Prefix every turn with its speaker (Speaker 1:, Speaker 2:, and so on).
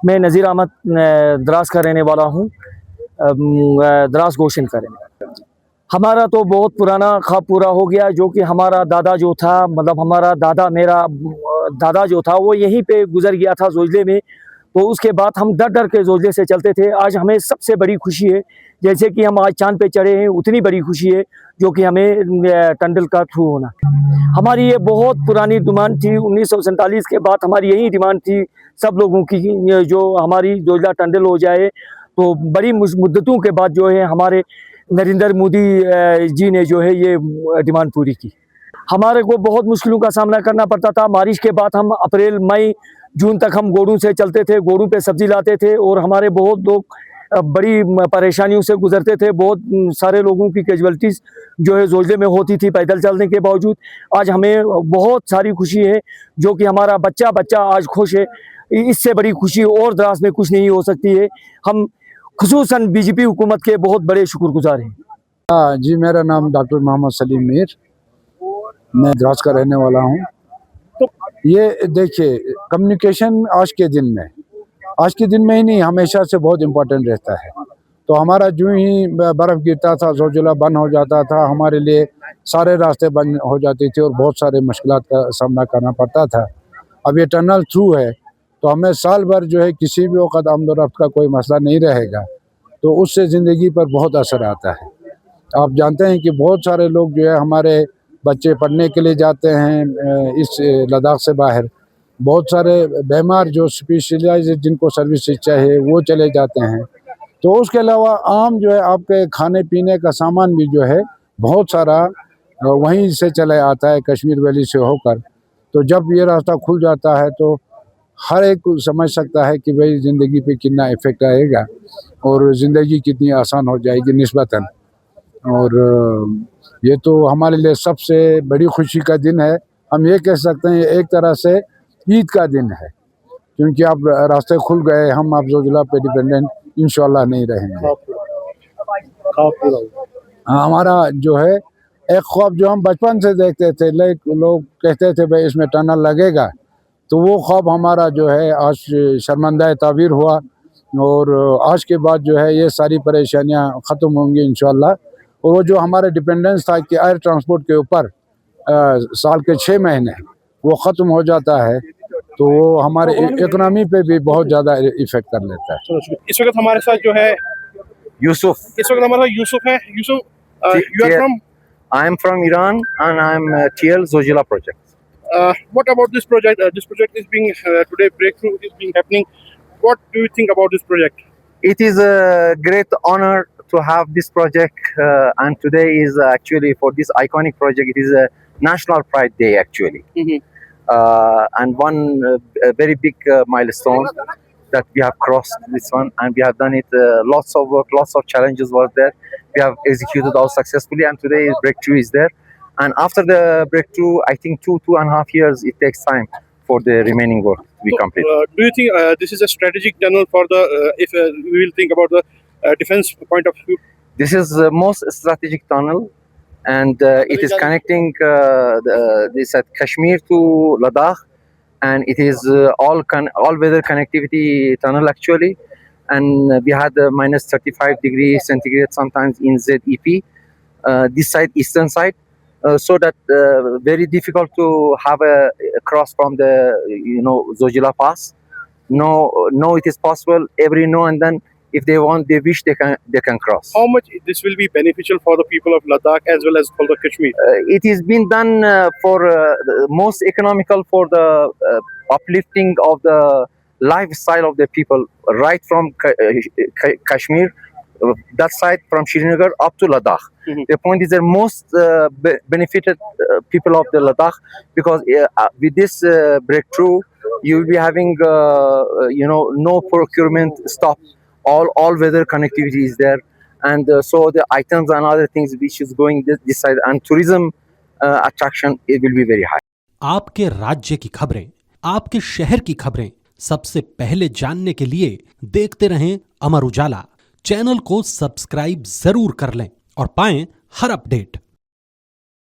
Speaker 1: मैं नज़ीर अहमद द्रास का रहने वाला हूँ, द्रास गोशन का रहने वाला। हमारा तो बहुत पुराना ख्वाब पूरा हो गया, जो कि हमारा दादा जो था, मतलब हमारा दादा, मेरा दादा जो था, वो यहीं पे गुजर गया था जोजले में। तो उसके बाद हम डर डर के जोजले से चलते थे। आज हमें सबसे बड़ी खुशी है, जैसे कि हम आज चांद पे चढ़े हैं, उतनी बड़ी खुशी है जो कि हमें टंडल का थ्रू होना। हमारी ये बहुत पुरानी डिमांड थी, 1947 के बाद हमारी यही डिमांड थी सब लोगों की, जो हमारी जोजिला टंडल हो जाए। तो बड़ी मुद्दतों के बाद जो है हमारे नरेंद्र मोदी जी ने जो है ये डिमांड पूरी की। हमारे को बहुत मुश्किलों का सामना करना पड़ता था। बारिश के बाद हम अप्रैल मई जून तक हम गोड़ों से चलते थे, गोड़ों पे सब्जी लाते थे, और हमारे बहुत लोग बड़ी परेशानियों से गुजरते थे। बहुत सारे लोगों की कैजुअल्टीज जो है जोजले में होती थी पैदल चलने के बावजूद। आज हमें बहुत सारी खुशी है, जो कि हमारा बच्चा बच्चा आज खुश है। इससे बड़ी खुशी और द्रास में कुछ नहीं हो सकती है। हम खुसूसन बीजेपी हुकूमत के बहुत बड़े शुक्रगुजार हैं।
Speaker 2: जी, मेरा नाम डॉक्टर मोहम्मद सलीम मीर, मैं द्रास का रहने वाला हूँ। तो ये देखिए, कम्युनिकेशन आज के दिन में ही नहीं, हमेशा से बहुत इम्पोर्टेंट रहता है। तो हमारा जो ही बर्फ़ गिरता था, जोजिला बंद हो जाता था, हमारे लिए सारे रास्ते बंद हो जाते थे और बहुत सारे मुश्किलात का सामना करना पड़ता था। अब ये टनल थ्रू है तो हमें साल भर जो है किसी भी वक्त आमदोरफ्त का कोई मसला नहीं रहेगा, तो उससे ज़िंदगी पर बहुत असर आता है। आप जानते हैं कि बहुत सारे लोग जो है, हमारे बच्चे पढ़ने के लिए जाते हैं इस लद्दाख से बाहर। बहुत सारे बीमार जो स्पेशलाइज्ड जिनको सर्विस चाहिए वो चले जाते हैं। तो उसके अलावा आम जो है आपके खाने पीने का सामान भी जो है बहुत सारा वहीं से चले आता है, कश्मीर वैली से होकर। तो जब ये रास्ता खुल जाता है तो हर एक समझ सकता है कि भाई ज़िंदगी पे कितना इफ़ेक्ट आएगा और ज़िंदगी कितनी आसान हो जाएगी निस्बतन। और ये तो हमारे लिए सबसे बड़ी खुशी का दिन है। हम ये कह सकते हैं एक तरह से ईद का दिन है, क्योंकि अब रास्ते खुल गए, हम अब जोजिला पे डिपेंडेंट इंशाल्लाह नहीं रहेंगे। हमारा जो है एक ख्वाब जो हम बचपन से देखते थे, लोग कहते थे भाई इसमें टनल लगेगा, तो वो ख्वाब हमारा जो है आज शर्मंदा ताबीर हुआ। और आज के बाद जो है ये सारी परेशानियां ख़त्म होंगी इंशाल्लाह। और वो जो हमारे डिपेंडेंस था कि एयर ट्रांसपोर्ट के ऊपर साल के 6 महीने वो ख़त्म हो जाता है, तो वो हमारे इकोनॉमी पे भी बहुत ज़्यादा इफ़ेक्ट कर लेता है।
Speaker 3: इस वक्त हमारे साथ जो है
Speaker 4: Yusuf.
Speaker 3: इस वक्त हमारे साथ यूसुफ है। Yusuf, you are from?
Speaker 4: I am from Iran and I am TL Zojila project.
Speaker 3: What about this project? This project is being today breakthrough is being happening. What do you think about this project?
Speaker 4: It is a great honor to have this project and today is actually for this iconic project, it is a National Pride Day actually. And one very big milestone that we have crossed this one, and we have done it. Lots of work, lots of challenges were there. We have executed all successfully, and today breakthrough is there. And after the breakthrough, I think 2.5 years it takes time for the remaining work to be complete.
Speaker 3: Do you think this is a strategic tunnel for the if we will think about the defense point of view?
Speaker 4: This is the most strategic tunnel, and it is connecting this at Kashmir to Ladakh, and it is all-weather connectivity tunnel actually. And we had minus 35 degrees centigrade sometimes in ZEP, this side, eastern side, so that very difficult to have a cross from the Zojila Pass. No, it is possible. Every now and then, if they want, they wish they can cross.
Speaker 3: How much this will be beneficial for the people of Ladakh as well as for the Kashmir?
Speaker 4: It is been done for most economical for the uplifting of the lifestyle of the people right from Kashmir, that side from Srinagar up to Ladakh. The point is the most benefited people of the Ladakh, because with this breakthrough you will be having no procurement stop. All weather connectivity is there, and so the items and other things which is going this side, and tourism attraction, it will be very high.
Speaker 5: आपके राज्य की खबरें, आपके शहर की खबरें सबसे पहले जानने के लिए देखते रहें अमर उजाला। चैनल को सब्सक्राइब जरूर कर लें और पाएं हर अपडेट।